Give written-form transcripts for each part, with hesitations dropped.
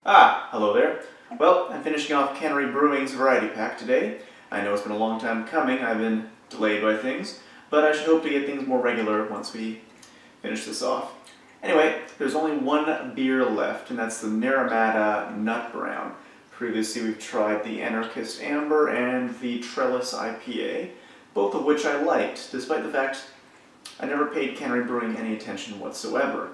Hello there. Well, I'm finishing off Cannery Brewing's variety pack today. I know it's been a long time coming, I've been delayed by things, but I should hope to get things more regular once we finish this off. Anyway, there's only one beer left, and that's the Naramata Nut Brown. Previously we've tried the Anarchist Amber and the Trellis IPA, both of which I liked, despite the fact I never paid Cannery Brewing any attention whatsoever.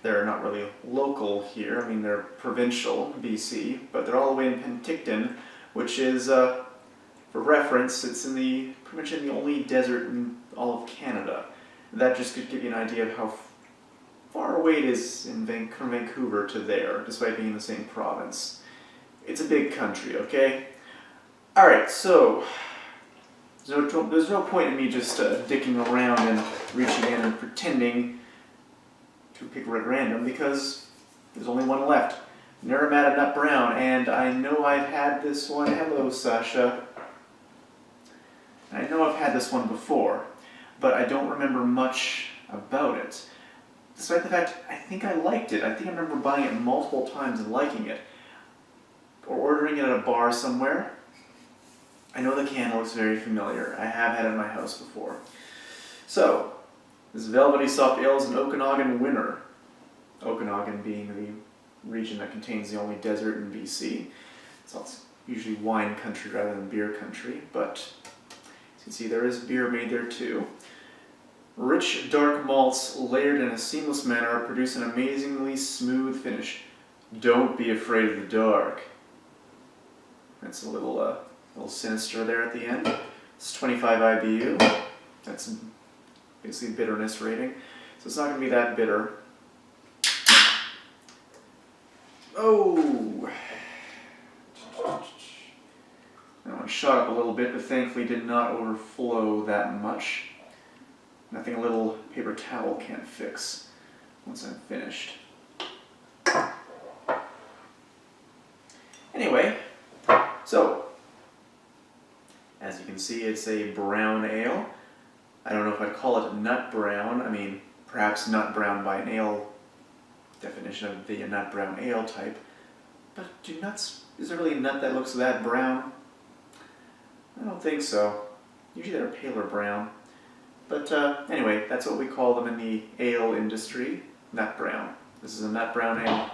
They're not really local here. I mean, they're provincial, BC, but they're all the way in Penticton, which is, for reference, it's pretty much in the only desert in all of Canada. That just could give you an idea of how far away it is from Vancouver to there, despite being in the same province. It's a big country, okay? Alright, so there's no point in me just dicking around and reaching in and pretending to pick at random, because there's only one left. Naramata Nut Brown, and I know I've had this one. Hello, Sasha. I know I've had this one before, but I don't remember much about it. Despite the fact, I think I liked it. I think I remember buying it multiple times and liking it. Or ordering it at a bar somewhere. I know the can looks very familiar. I have had it in my house before. So, this Velvety Soft Ale is an Okanagan winner. Okanagan being the region that contains the only desert in BC. So it's usually wine country rather than beer country, but as you can see there is beer made there too. Rich dark malts layered in a seamless manner produce an amazingly smooth finish. Don't be afraid of the dark. That's a little sinister there at the end. It's 25 IBU. That's basically bitterness rating. So it's not going to be that bitter. Oh! That one shot up a little bit, but thankfully did not overflow that much. Nothing a little paper towel can't fix once I'm finished. Anyway, so, as you can see, it's a brown ale. I don't know if I'd call it nut brown. I mean, perhaps nut brown by an ale definition of the nut brown ale type. But is there really a nut that looks that brown? I don't think so. Usually they're paler brown. But anyway, that's what we call them in the ale industry, nut brown. This is a nut brown ale.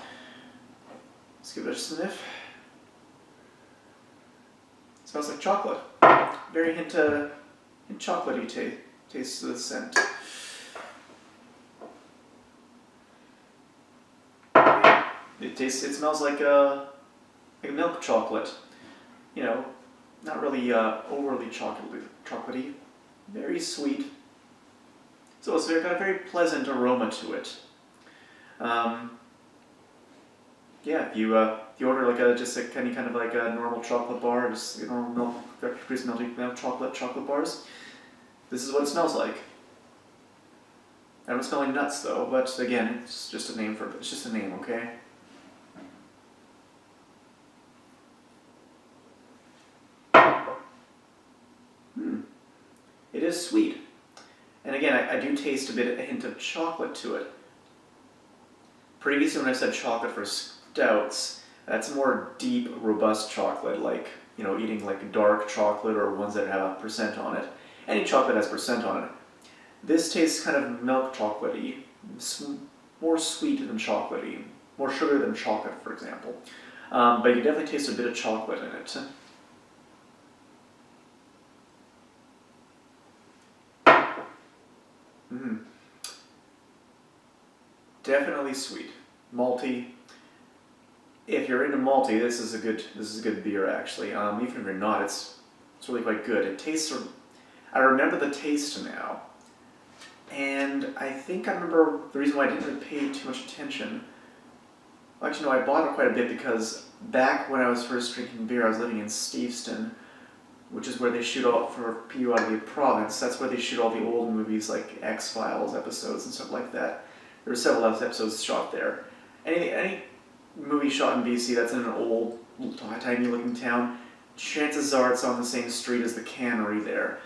Let's give it a sniff. It smells like chocolate. Very hint chocolatey taste to the scent. It smells like milk chocolate. You know, not really overly chocolatey. Very sweet. So it's got a very pleasant aroma to it. Yeah, if you order like any kind of like a normal chocolate bar, just normal milk, produce milk chocolate bars, this is what it smells like. I don't smell like nuts though, but again, it's just a name it's just a name, okay? It is sweet. And again, I do taste a hint of chocolate to it. Previously when I said chocolate for stouts, that's more deep, robust chocolate, like, eating like dark chocolate or ones that have % on it. Any chocolate has % on it. This tastes kind of milk chocolatey, more sweet than chocolatey, more sugar than chocolate, for example. But you definitely taste a bit of chocolate in it. Definitely sweet, malty. If you're into malty, this is a good beer actually. Even if you're not, it's really quite good. It tastes. I remember the taste now, and I think I remember the reason why I didn't really pay too much attention. Well, actually, no, I bought it quite a bit because back when I was first drinking beer, I was living in Steveston, which is where they shoot all, for people out of the province, that's where they shoot all the old movies like X-Files episodes and stuff like that. There were several episodes shot there. Any movie shot in BC that's in an old, tiny looking town, chances are it's on the same street as the cannery there.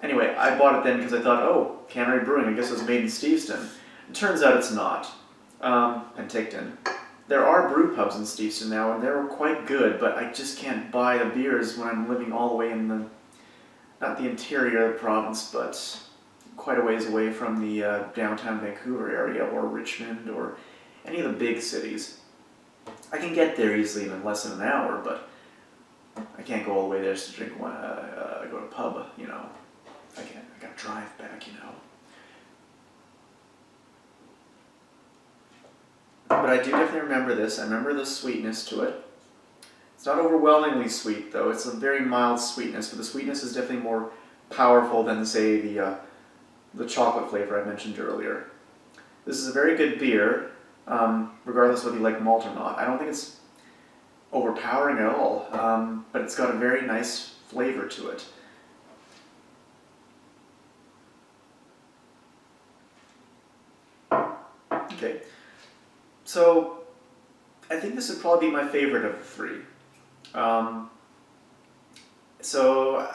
Anyway, I bought it then because I thought, oh, Cannery Brewing, I guess it was made in Steveston. It turns out it's not. Penticton. There are brew pubs in Steveston now, and they're quite good, but I just can't buy the beers when I'm living all the way in the, not the interior of the province, but quite a ways away from the downtown Vancouver area, or Richmond, or any of the big cities. I can get there easily in less than an hour, but I can't go all the way there just to drink one, go to a pub, you know. I gotta drive back, you know. But I do definitely remember this. I remember the sweetness to it. It's not overwhelmingly sweet, though. It's a very mild sweetness, but the sweetness is definitely more powerful than, say, the chocolate flavor I mentioned earlier. This is a very good beer, regardless of whether you like malt or not. I don't think it's overpowering at all, but it's got a very nice flavor to it. Okay, so I think this would probably be my favorite of the three. So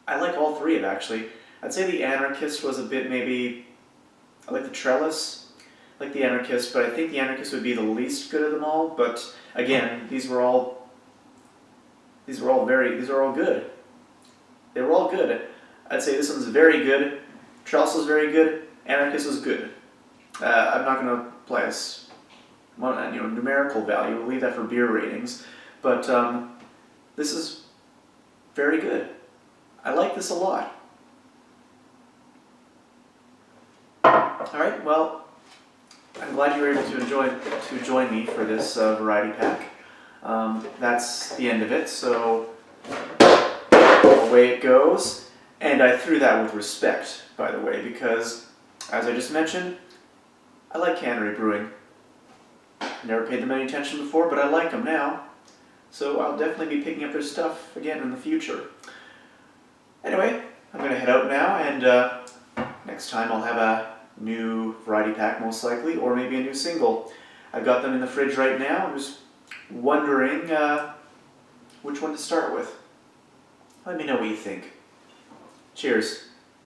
I like all three of it, actually. I'd say the Anarchist was a bit maybe, I like the Trellis, I like the Anarchist, but I think the Anarchist would be the least good of them all. But again, these are all good. They were all good. I'd say this one's very good. Trellis was very good. Anarchist was good. I'm not going to place numerical value. We'll leave that for beer ratings. But this is very good. I like this a lot. All right. Well, I'm glad you were able to join me for this variety pack. That's the end of it. So away it goes. And I threw that with respect, by the way, because as I just mentioned, I like Cannery Brewing. Never paid them any attention before, but I like them now. So I'll definitely be picking up their stuff again in the future. Anyway, I'm going to head out now, and next time I'll have a new variety pack most likely, or maybe a new single. I've got them in the fridge right now. I'm just wondering which one to start with. Let me know what you think. Cheers.